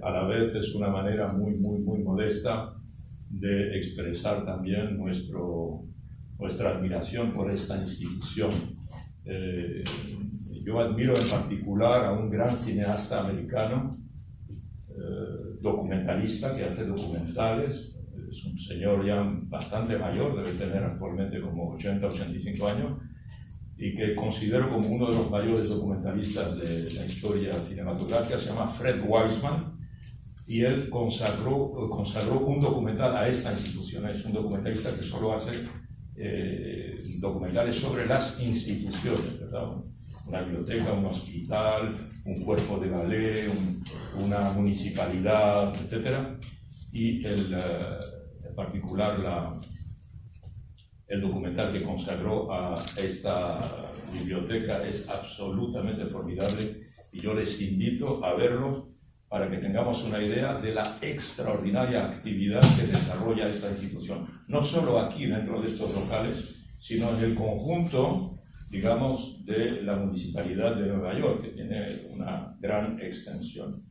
a la vez es una manera muy modesta de expresar también nuestra admiración por esta institución. Yo admiro en particular a un gran cineasta americano, documentalista, que hace documentales. Es un señor ya bastante mayor, debe tener actualmente como 80, 85 años, y que considero como uno de los mayores documentalistas de la historia cinematográfica. Se llama Fred Wiseman, y él consagró un documental a esta institución. Es un documentalista que solo hace documentales sobre las instituciones, ¿verdad? Una biblioteca, un hospital, un cuerpo de ballet, una municipalidad, etc. Y en particular el documental que consagró a esta biblioteca es absolutamente formidable, y yo les invito a verlos para que tengamos una idea de la extraordinaria actividad que desarrolla esta institución, no solo aquí dentro de estos locales, sino en el conjunto, digamos, de la Municipalidad de Nueva York, que tiene una gran extensión.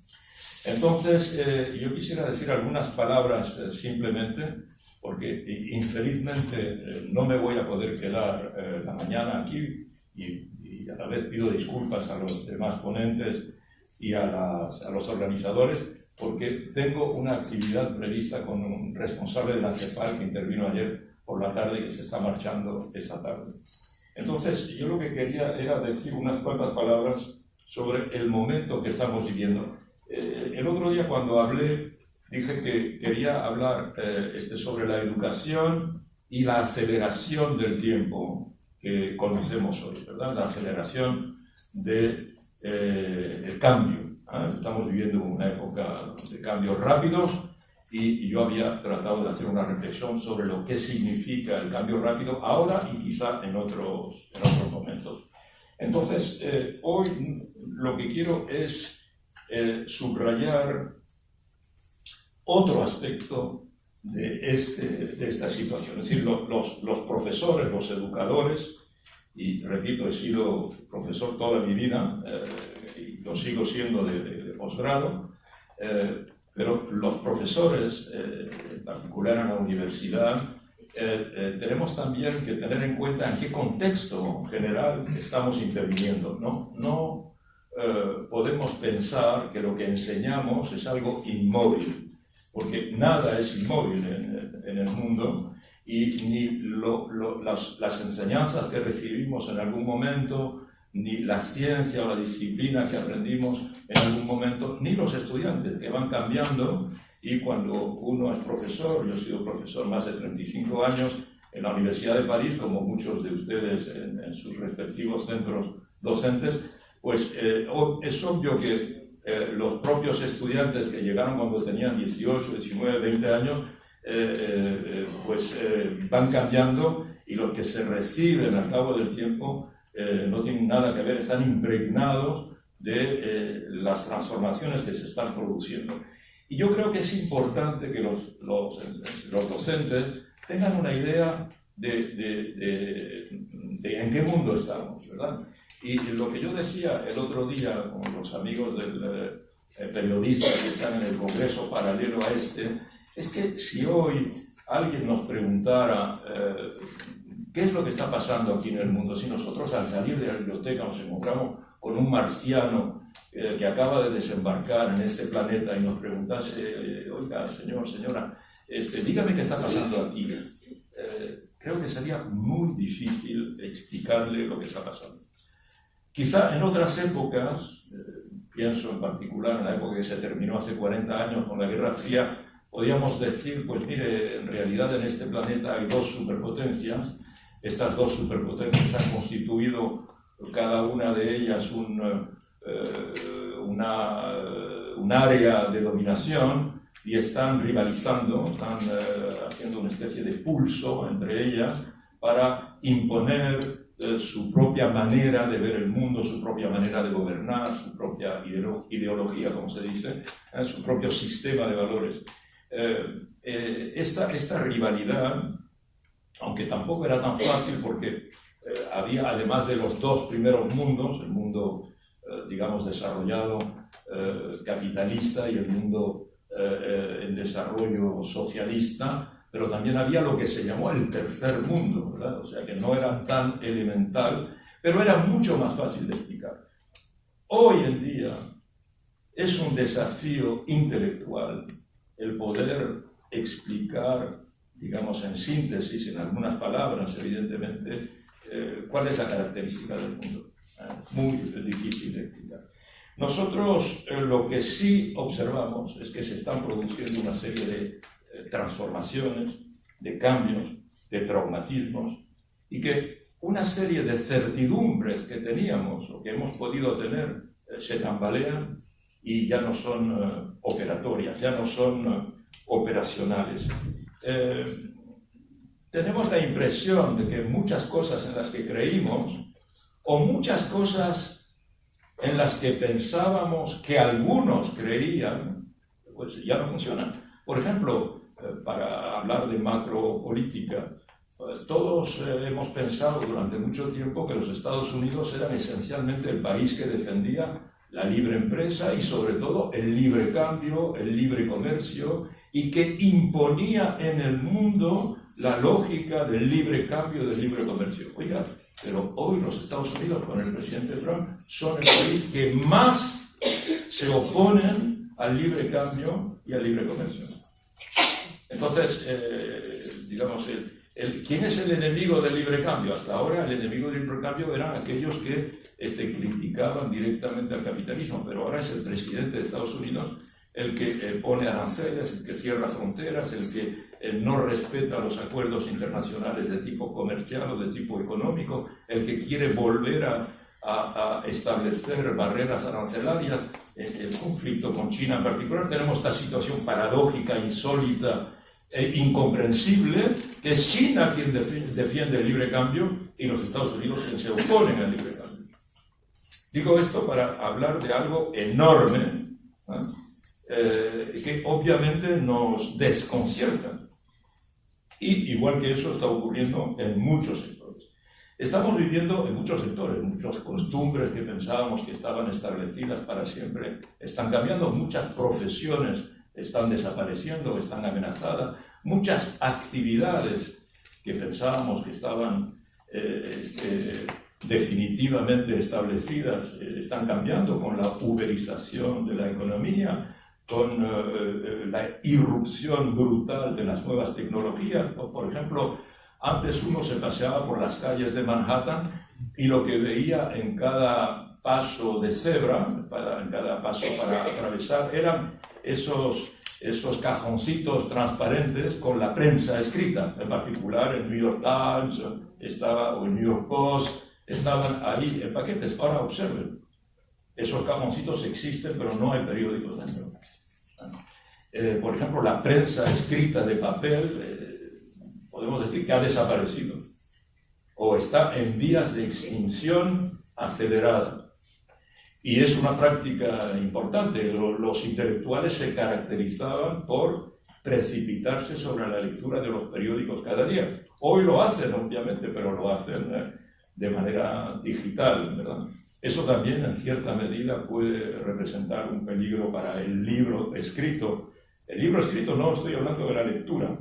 Entonces, yo quisiera decir algunas palabras simplemente, porque infelizmente no me voy a poder quedar la mañana aquí, y a la vez pido disculpas a los demás ponentes y a los organizadores, porque tengo una actividad prevista con un responsable de la CEPAL que intervino ayer por la tarde y que se está marchando esta tarde. Entonces, yo lo que quería era decir unas cuantas palabras sobre el momento que estamos viviendo. El otro día cuando hablé, dije que quería hablar sobre la educación y la aceleración del tiempo que conocemos hoy, ¿verdad? La aceleración del cambio. Estamos viviendo una época de cambios rápidos, y yo había tratado de hacer una reflexión sobre lo que significa el cambio rápido ahora y quizá en otros momentos. Entonces, hoy lo que quiero es subrayar otro aspecto de esta situación. Es decir, los profesores, los educadores, y repito, he sido profesor toda mi vida, y lo sigo siendo de posgrado, pero los profesores, en particular en la universidad, tenemos también que tener en cuenta en qué contexto general estamos interviniendo. No podemos pensar que lo que enseñamos es algo inmóvil, porque nada es inmóvil en el mundo, y ni las enseñanzas que recibimos en algún momento, ni la ciencia o la disciplina que aprendimos en algún momento, ni los estudiantes, que van cambiando. Y cuando uno es profesor, yo he sido profesor más de 35 años en la Universidad de París, como muchos de ustedes en sus respectivos centros docentes, pues es obvio que los propios estudiantes que llegaron cuando tenían 18, 19, 20 años, van cambiando, y los que se reciben al cabo del tiempo no tienen nada que ver, están impregnados de las transformaciones que se están produciendo. Y yo creo que es importante que los docentes tengan una idea de en qué mundo estamos, ¿verdad? Y lo que yo decía el otro día con los amigos del periodista que están en el Congreso paralelo a este, es que si hoy alguien nos preguntara qué es lo que está pasando aquí en el mundo, si nosotros al salir de la biblioteca nos encontramos con un marciano que acaba de desembarcar en este planeta y nos preguntase, oiga, señor, señora, dígame qué está pasando aquí, creo que sería muy difícil explicarle lo que está pasando. Quizá en otras épocas, pienso en particular en la época que se terminó hace 40 años con la Guerra Fría, podíamos decir, pues mire, en realidad en este planeta hay dos superpotencias. Estas dos superpotencias han constituido cada una de ellas un área de dominación, y están rivalizando, están haciendo una especie de pulso entre ellas para imponer su propia manera de ver el mundo, su propia manera de gobernar, su propia ideología, como se dice, su propio sistema de valores. Esta rivalidad, aunque tampoco era tan fácil, porque había, además de los dos primeros mundos, el mundo, digamos, desarrollado capitalista y el mundo en desarrollo socialista, pero también había lo que se llamó el tercer mundo, ¿verdad? O sea que no era tan elemental, pero era mucho más fácil de explicar. Hoy en día es un desafío intelectual el poder explicar, digamos en síntesis, en algunas palabras evidentemente, cuál es la característica del mundo. Muy difícil de explicar. Nosotros lo que sí observamos es que se están produciendo una serie de transformaciones, de cambios, de traumatismos, y que una serie de certidumbres que teníamos o que hemos podido tener se tambalean y ya no son operatorias, ya no son operacionales. Tenemos la impresión de que muchas cosas en las que creímos o muchas cosas en las que pensábamos que algunos creían, pues ya no funcionan. Por ejemplo, para hablar de macropolítica, todos hemos pensado durante mucho tiempo que los Estados Unidos eran esencialmente el país que defendía la libre empresa y sobre todo el libre cambio, el libre comercio, y que imponía en el mundo la lógica del libre cambio, del libre comercio. Oiga, pero hoy los Estados Unidos, con el presidente Trump, son el país que más se oponen al libre cambio y al libre comercio. Entonces, digamos, ¿quién es el enemigo del libre cambio? Hasta ahora el enemigo del libre cambio eran aquellos que criticaban directamente al capitalismo, pero ahora es el presidente de Estados Unidos el que pone aranceles, el que cierra fronteras, el que no respeta los acuerdos internacionales de tipo comercial o de tipo económico, el que quiere volver a establecer barreras arancelarias. El conflicto con China en particular, tenemos esta situación paradójica, insólita e incomprensible, que es China quien defiende el libre cambio y los Estados Unidos quien se oponen al libre cambio. Digo esto para hablar de algo enorme, que obviamente nos desconcierta. Y igual que eso está ocurriendo en muchos sectores. Estamos viviendo en muchos sectores, muchas costumbres que pensábamos que estaban establecidas para siempre están cambiando, muchas profesiones están desapareciendo, están amenazadas, muchas actividades que pensábamos que estaban definitivamente establecidas están cambiando con la uberización de la economía, con la irrupción brutal de las nuevas tecnologías. Por ejemplo, antes uno se paseaba por las calles de Manhattan y lo que veía en cada paso de cebra, en cada paso para atravesar, eran esos cajoncitos transparentes con la prensa escrita. En particular, el New York Times o el New York Post estaban ahí en paquetes. Ahora observen, esos cajoncitos existen, pero no hay periódicos dentro. Por ejemplo, la prensa escrita de papel, podemos decir que ha desaparecido o está en vías de extinción acelerada. Y es una práctica importante. Los intelectuales se caracterizaban por precipitarse sobre la lectura de los periódicos cada día. Hoy lo hacen, obviamente, pero lo hacen de manera digital, ¿verdad? Eso también, en cierta medida, puede representar un peligro para el libro escrito. El libro escrito no estoy hablando de la lectura.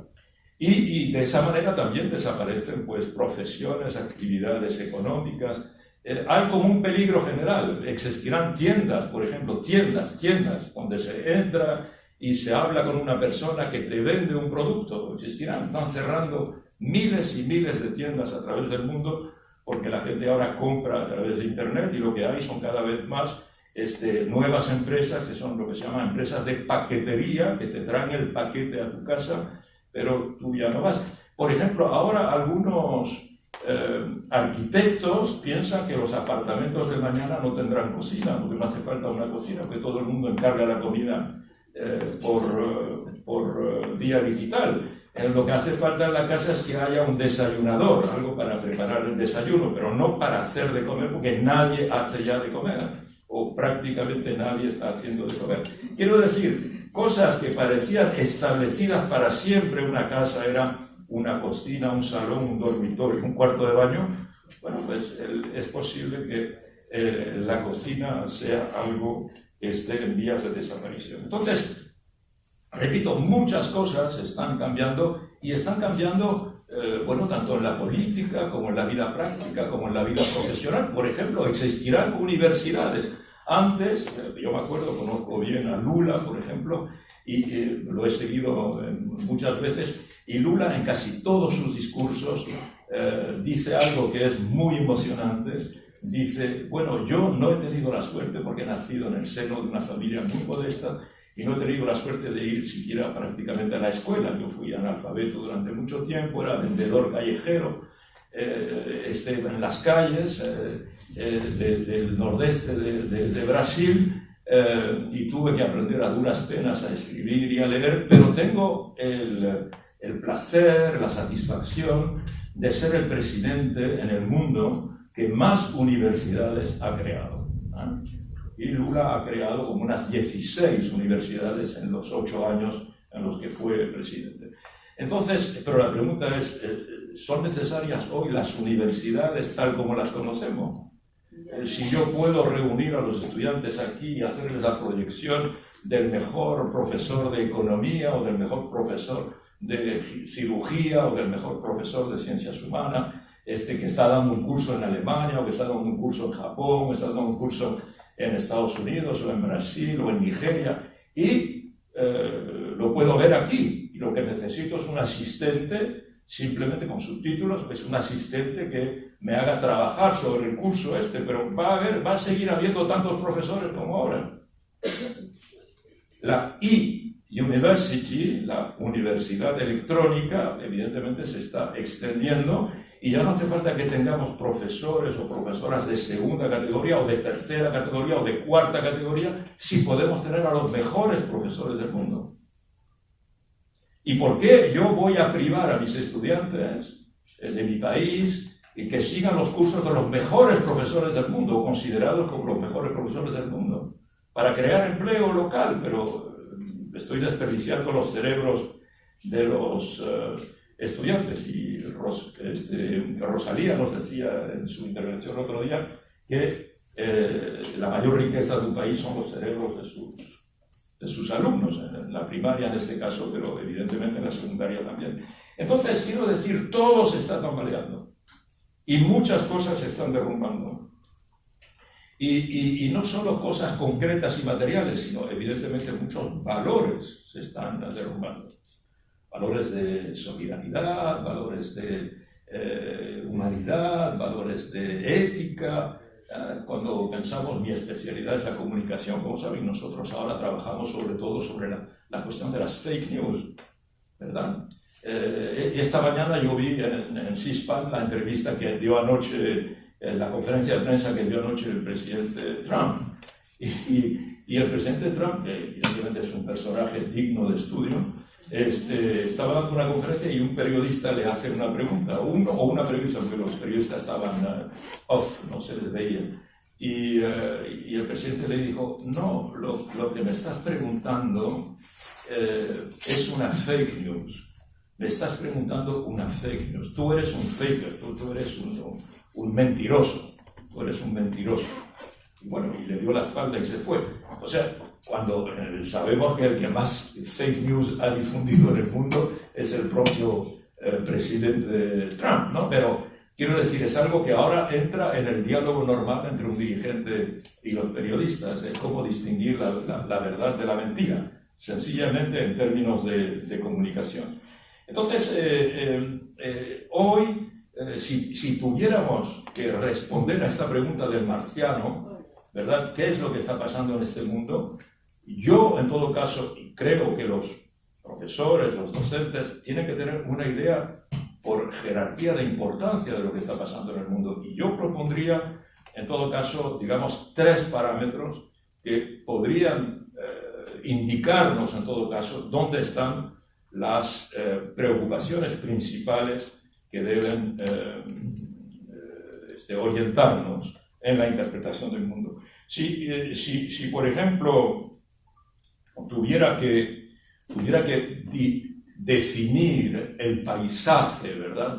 Y de esa manera también desaparecen pues, profesiones, actividades económicas. Hay como un peligro general. Existirán tiendas, por ejemplo, tiendas, donde se entra y se habla con una persona que te vende un producto. Existirán, están cerrando miles y miles de tiendas a través del mundo porque la gente ahora compra a través de Internet y lo que hay son cada vez más nuevas empresas que son lo que se llaman empresas de paquetería, que te traen el paquete a tu casa, pero tú ya no vas. Por ejemplo, ahora algunos arquitectos piensan que los apartamentos de mañana no tendrán cocina, porque no hace falta una cocina, porque todo el mundo encarga la comida por vía digital. Lo que hace falta en la casa es que haya un desayunador, algo para preparar el desayuno, pero no para hacer de comer, porque nadie hace ya de comer, o prácticamente nadie está haciendo de comer. Quiero decir, cosas que parecían establecidas para siempre, una casa era una cocina, un salón, un dormitorio, un cuarto de baño, bueno, pues es posible que la cocina sea algo que esté en vías de desaparición. Entonces, repito, muchas cosas están cambiando y están cambiando, bueno, tanto en la política como en la vida práctica, como en la vida profesional. Por ejemplo, existirán universidades. Antes, yo me acuerdo, conozco bien a Lula, por ejemplo, y lo he seguido muchas veces, y Lula en casi todos sus discursos dice algo que es muy emocionante. Dice, bueno, yo no he tenido la suerte porque he nacido en el seno de una familia muy modesta y no he tenido la suerte de ir siquiera prácticamente a la escuela. Yo fui analfabeto durante mucho tiempo, era vendedor callejero, en las calles del nordeste de Brasil, y tuve que aprender a duras penas a escribir y a leer, pero tengo el placer, la satisfacción de ser el presidente en el mundo que más universidades ha creado. Y Lula ha creado como unas 16 universidades en los 8 años en los que fue presidente. Entonces, pero la pregunta es, ¿son necesarias hoy las universidades tal como las conocemos? Si yo puedo reunir a los estudiantes aquí y hacerles la proyección del mejor profesor de economía o del mejor profesor de cirugía o del mejor profesor de ciencias humanas, que está dando un curso en Alemania o que está dando un curso en Japón o está dando un curso en Estados Unidos o en Brasil o en Nigeria, y lo puedo ver aquí, y lo que necesito es un asistente simplemente con subtítulos, es un asistente que me haga trabajar sobre el curso pero va a seguir habiendo tantos profesores como ahora. La e-University, la universidad electrónica, evidentemente se está extendiendo y ya no hace falta que tengamos profesores o profesoras de segunda categoría o de tercera categoría o de cuarta categoría, si podemos tener a los mejores profesores del mundo. ¿Y por qué yo voy a privar a mis estudiantes de mi país y que sigan los cursos de los mejores profesores del mundo, considerados como los mejores profesores del mundo, para crear empleo local? Pero estoy desperdiciando los cerebros de los estudiantes. Y Rosalía nos decía en su intervención el otro día que la mayor riqueza de un país son los cerebros de sus alumnos, en la primaria en este caso, pero evidentemente en la secundaria también. Entonces, quiero decir, todo se está tambaleando y muchas cosas se están derrumbando. Y no solo cosas concretas y materiales, sino evidentemente muchos valores se están derrumbando. Valores de solidaridad, valores de humanidad, valores de ética. Cuando pensamos, mi especialidad es la comunicación, como saben, nosotros ahora trabajamos sobre todo sobre la cuestión de las fake news, ¿verdad? Esta mañana yo vi en C-SPAN la entrevista que dio anoche, la conferencia de prensa que dio anoche el presidente Trump. Y el presidente Trump, que evidentemente es un personaje digno de estudio, estaba dando una conferencia y un periodista le hace una pregunta, una periodista, porque los periodistas estaban off, no se les veía, y el presidente le dijo, no, lo que me estás preguntando es una fake news, me estás preguntando una fake news, tú eres un faker, tú eres un mentiroso, tú eres un mentiroso. Y bueno, y le dio la espalda y se fue. O sea, cuando sabemos que el que más fake news ha difundido en el mundo es el propio presidente Trump, ¿no? Pero quiero decir, es algo que ahora entra en el diálogo normal entre un dirigente y los periodistas, de cómo distinguir la verdad de la mentira, sencillamente en términos de comunicación. Entonces, hoy, si tuviéramos que responder a esta pregunta del marciano, ¿verdad? ¿Qué es lo que está pasando en este mundo? Yo, en todo caso, creo que los profesores, los docentes, tienen que tener una idea por jerarquía de importancia de lo que está pasando en el mundo. Y yo propondría, en todo caso, digamos, 3 parámetros que podrían indicarnos, en todo caso, dónde están las preocupaciones principales que deben orientarnos en la interpretación del mundo. Si por ejemplo, tuviera que definir el paisaje, ¿verdad?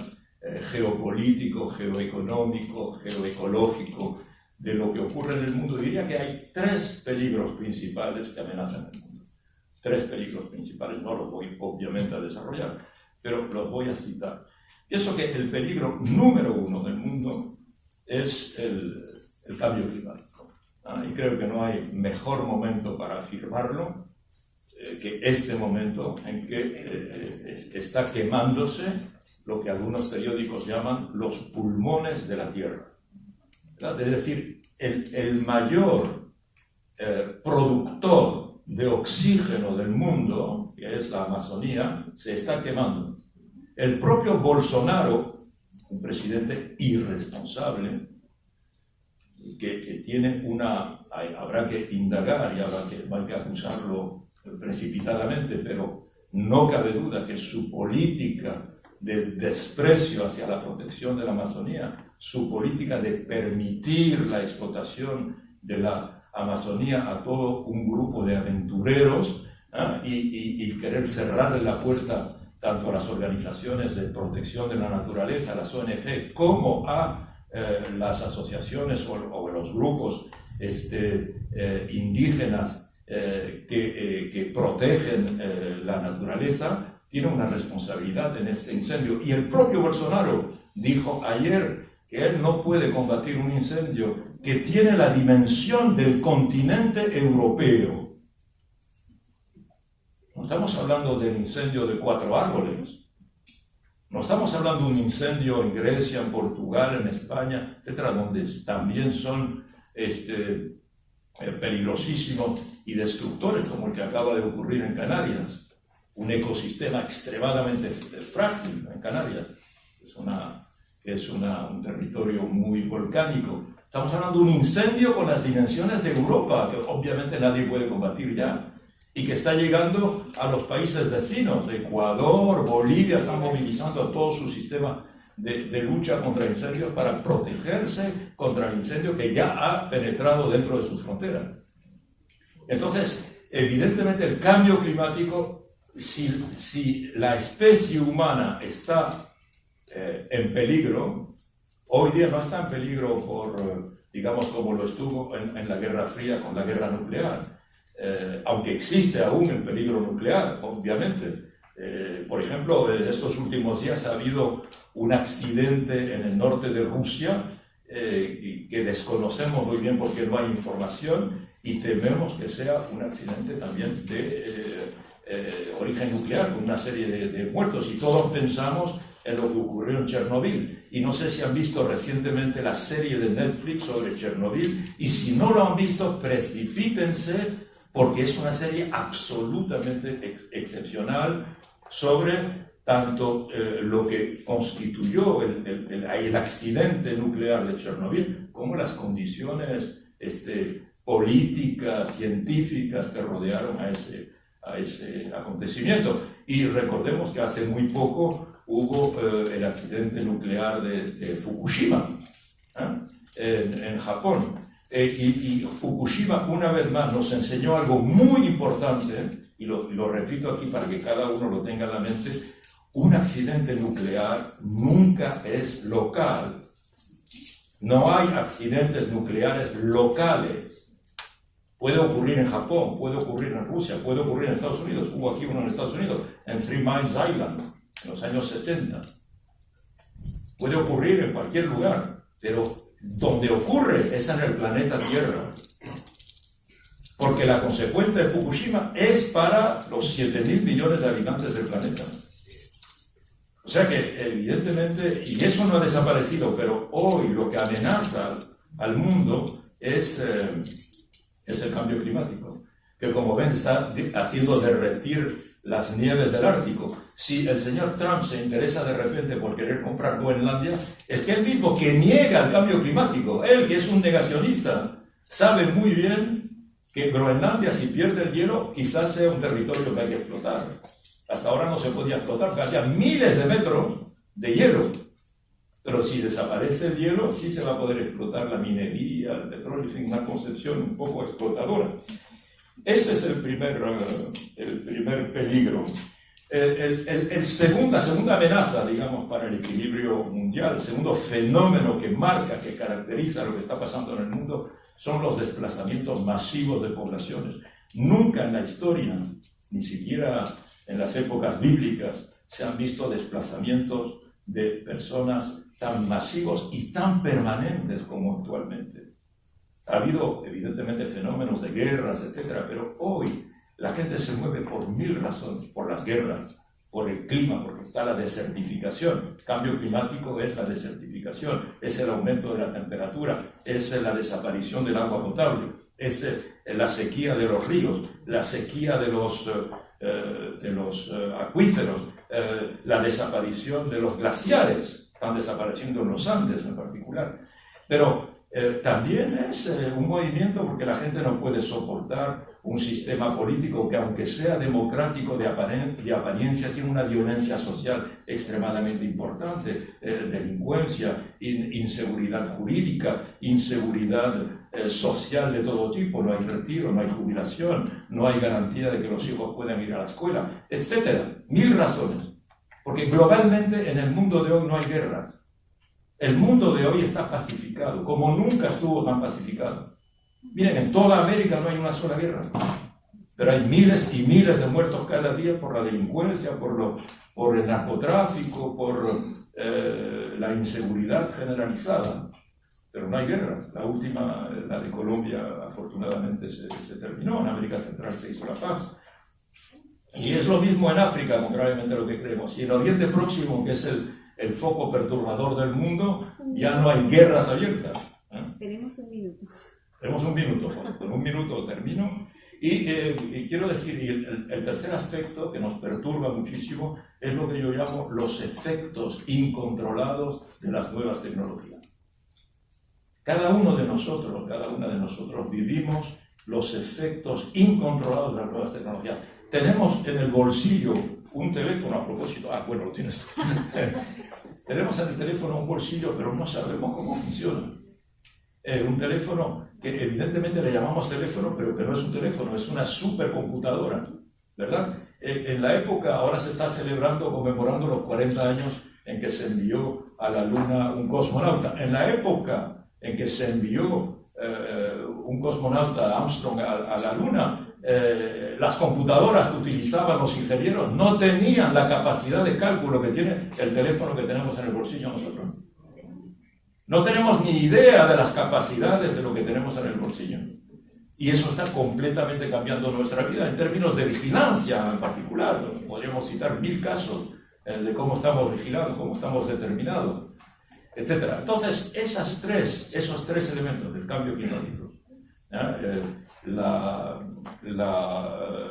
Geopolítico, geoeconómico, geoecológico de lo que ocurre en el mundo, diría que hay 3 peligros principales que amenazan el mundo. 3 peligros principales, no los voy obviamente a desarrollar, pero los voy a citar. Pienso que el peligro número 1 del mundo es el cambio climático. Y creo que no hay mejor momento para afirmarlo que este momento en que está quemándose lo que algunos periódicos llaman los pulmones de la Tierra. Es decir, el mayor productor de oxígeno del mundo, que es la Amazonía, se está quemando. El propio Bolsonaro, un presidente irresponsable, que tiene habrá que indagar y no hay que acusarlo precipitadamente, pero no cabe duda que su política de desprecio hacia la protección de la Amazonía, su política de permitir la explotación de la Amazonía a todo un grupo de aventureros y querer cerrarle la puerta tanto a las organizaciones de protección de la naturaleza, las ONG, como a las asociaciones o los grupos indígenas que protegen la naturaleza, tiene una responsabilidad en este incendio. Y el propio Bolsonaro dijo ayer que él no puede combatir un incendio que tiene la dimensión del continente europeo. No estamos hablando del incendio de 4 árboles. No estamos hablando de un incendio en Grecia, en Portugal, en España, etcétera, donde también son peligrosísimos y destructores, como el que acaba de ocurrir en Canarias. Un ecosistema extremadamente frágil en Canarias. Es un territorio muy volcánico. Estamos hablando de un incendio con las dimensiones de Europa, que obviamente nadie puede combatir ya, y que está llegando a los países vecinos. Ecuador, Bolivia están movilizando todo su sistema de lucha contra incendios para protegerse contra el incendio que ya ha penetrado dentro de sus fronteras. Entonces, evidentemente el cambio climático, si la especie humana está en peligro, hoy día no está en peligro digamos, como lo estuvo en la Guerra Fría con la guerra nuclear. Aunque existe aún el peligro nuclear, obviamente. Por ejemplo, en estos últimos días ha habido un accidente en el norte de Rusia que desconocemos muy bien porque no hay información y tememos que sea un accidente también de origen nuclear, con una serie de muertos. Y todos pensamos en lo que ocurrió en Chernobyl. Y no sé si han visto recientemente la serie de Netflix sobre Chernobyl, y si no lo han visto, precipítense, porque es una serie absolutamente excepcional sobre tanto lo que constituyó el accidente nuclear de Chernobyl, como las condiciones políticas, científicas que rodearon a ese acontecimiento. Y recordemos que hace muy poco hubo el accidente nuclear de Fukushima, en Japón. Y Fukushima, una vez más, nos enseñó algo muy importante, y lo repito aquí para que cada uno lo tenga en la mente: un accidente nuclear nunca es local. No hay accidentes nucleares locales. Puede ocurrir en Japón, puede ocurrir en Rusia, puede ocurrir en Estados Unidos. Hubo aquí uno en Estados Unidos, en Three Mile Island, en los años 70. Puede ocurrir en cualquier lugar, pero donde ocurre es en el planeta Tierra. Porque la consecuencia de Fukushima es para los 7.000 millones de habitantes del planeta. O sea que, evidentemente, y eso no ha desaparecido, pero hoy lo que amenaza al mundo es el cambio climático, que, como ven, está haciendo derretir las nieves del Ártico. Si el señor Trump se interesa de repente por querer comprar Groenlandia, es que él mismo, que niega el cambio climático, él que es un negacionista, sabe muy bien que Groenlandia, si pierde el hielo, quizás sea un territorio que hay que explotar. Hasta ahora no se podía explotar, porque había miles de metros de hielo. Pero si desaparece el hielo, sí se va a poder explotar la minería, el petróleo, en fin, una concepción un poco explotadora. Ese es el primer peligro. La segunda amenaza, digamos, para el equilibrio mundial, el segundo fenómeno que marca, que caracteriza lo que está pasando en el mundo, son los desplazamientos masivos de poblaciones. Nunca en la historia, ni siquiera en las épocas bíblicas, se han visto desplazamientos de personas tan masivos y tan permanentes como actualmente. Ha habido, evidentemente, fenómenos de guerras, etc., pero hoy la gente se mueve por 1000 razones, por las guerras, por el clima, porque está la desertificación. Cambio climático es la desertificación, es el aumento de la temperatura, es la desaparición del agua potable, es la sequía de los ríos, la sequía de los acuíferos, la desaparición de los glaciares, están desapareciendo en los Andes en particular. Pero también es un movimiento porque la gente no puede soportar un sistema político que, aunque sea democrático de apariencia, tiene una violencia social extremadamente importante, delincuencia, inseguridad jurídica, inseguridad social de todo tipo, no hay retiro, no hay jubilación, no hay garantía de que los hijos puedan ir a la escuela, etc. 1000 razones. Porque globalmente en el mundo de hoy no hay guerras. El mundo de hoy está pacificado, como nunca estuvo tan pacificado. Miren, en toda América no hay una sola guerra, pero hay miles y miles de muertos cada día por la delincuencia, por el narcotráfico, por la inseguridad generalizada. Pero no hay guerra. La última, la de Colombia, afortunadamente se terminó. En América Central se hizo la paz. Y es lo mismo en África, contrariamente a lo que creemos. Y en Oriente Próximo, que es el foco perturbador del mundo, ya no hay guerras abiertas. Tenemos un minuto. Tenemos un minuto, con un minuto termino. Y quiero decir, el tercer aspecto que nos perturba muchísimo es lo que yo llamo los efectos incontrolados de las nuevas tecnologías. Cada uno de nosotros, cada una de nosotros vivimos los efectos incontrolados de las nuevas tecnologías. Tenemos en el bolsillo un teléfono, a propósito, bueno, lo tienes. Tenemos en el teléfono un bolsillo, pero no sabemos cómo funciona. Un teléfono que evidentemente le llamamos teléfono, pero que no es un teléfono, es una supercomputadora, ¿verdad? En la época, ahora se está celebrando, conmemorando los 40 años en que se envió a la Luna un cosmonauta. En la época en que se envió un cosmonauta, Armstrong, a la Luna, las computadoras que utilizaban los ingenieros no tenían la capacidad de cálculo que tiene el teléfono que tenemos en el bolsillo nosotros. No tenemos ni idea de las capacidades de lo que tenemos en el bolsillo. Y eso está completamente cambiando nuestra vida en términos de vigilancia en particular. Podríamos citar 1000 casos de cómo estamos vigilados, cómo estamos determinados, etc. Entonces, esos tres elementos del cambio climático,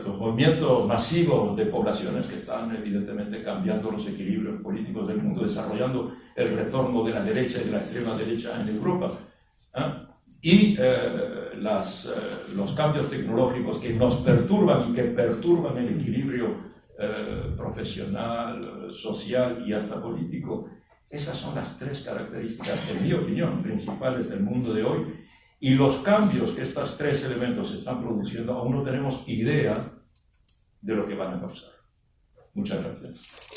los movimientos masivos de poblaciones que están evidentemente cambiando los equilibrios políticos del mundo, desarrollando el retorno de la derecha y de la extrema derecha en Europa, y los cambios tecnológicos que nos perturban y que perturban el equilibrio profesional, social y hasta político. Esas son las tres características, en mi opinión, principales del mundo de hoy. Y los cambios que estos tres elementos están produciendo, aún no tenemos idea de lo que van a causar. Muchas gracias.